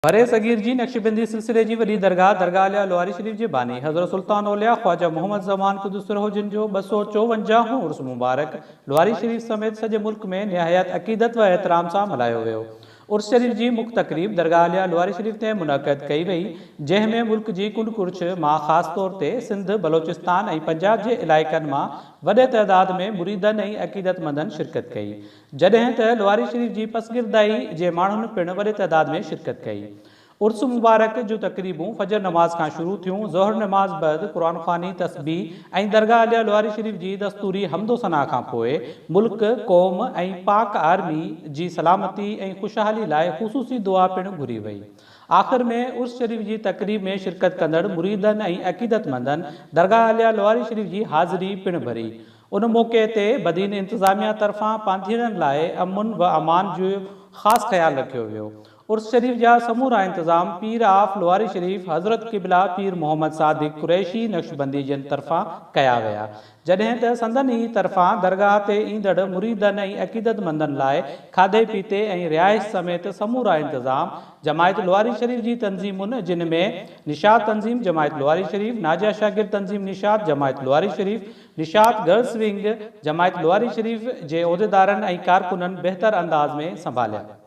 बरे सगीर जी नक्शबंदी सिलसिले जी वॾी दरगाह दरगाह अलिया लवारी शरीफ जे बानी हज़रत सुल्तान औलिया ख्वाजा मोहम्मद ज़मान क़ुद्दुस रूह जिन जो 254 उर्स मुबारक लवारी शरीफ समेत सॼे मुल्क में निहायत अक़ीदत व एहतराम सां मल्हायो वियो। उर्स शरीफ जी मुख्य तक़रीब दरगाह अलिया लवारी शरीफ ते मुनक़द कई वई, जंहिंमें मुल्क जी कुंड कुर्छ मां ख़ासि तौर ते सिंध बलोचिस्तान ऐं पंजाब जे इलाइक़नि मां वॾे तइदाद में मुरीदनि ऐं अक़ीदतमंदनि शिरकत कई, जॾहिं त लवारी शरीफ जी पसगिरदाई जे माण्हुनि पिणु वॾे तइदाद में शिरकत कई। उर्स मुबारक जो तक़रीबूं फजर नमाज़ खां शुरू थियूं। ज़ोहर नमाज़ बैदि क़ुरान ख़्वानी तस्बीह ऐं दरगाह अलिया लवारी शरीफ जी दस्तूरी हमदो सना खां पोइ मुल्क क़ौम ऐं पाक आर्मी जी सलामती ऐं ख़ुशहाली लाइ ख़ुसूसी दुआ पिणु घुरी वई। आख़िर में उर्स शरीफ जी तक़रीब में शिरकत कंदड़ मुरीदनि ऐं अक़ीदतमंदनि दरगाह अलिया लवारी शरीफ जी हाज़िरी पिणु भरी। उन मौक़े ते बदीन इंतज़ामिया तरफ़ां पांधीड़नि लाइ अमुन व अमान जो ख़ासि ख़्यालु रखियो वियो। उर्स शरीफ जा समूरा इंतज़ाम पीर आफ लवारी शरीफ हज़रत क़िबला पीर मोहम्मद सादिक कुरैशी नक्शबंदी जन तरफ़ां कया विया, जॾहिं त संदनि ई तरफ़ां दरगाह ते ईंदड़ मुरीदनि ऐं अक़ीदतमंदनि लाइ खाधे पीते ऐं रिहाइश समेत समूरा इंतज़ाम जमायत लवारी शरीफ जी तंज़ीमुनि, जिन में निशात तंज़ीम जमायत लवारी शरीफ, नाजिया शागिर्द तंज़ीम निशात जमायत लवारी शरीफ, निशात गर्ल्स विंग जमायत लवारी शरीफ जे उहिदेदारनि ऐं कारकुननि बहितर अंदाज़ में संभालिया।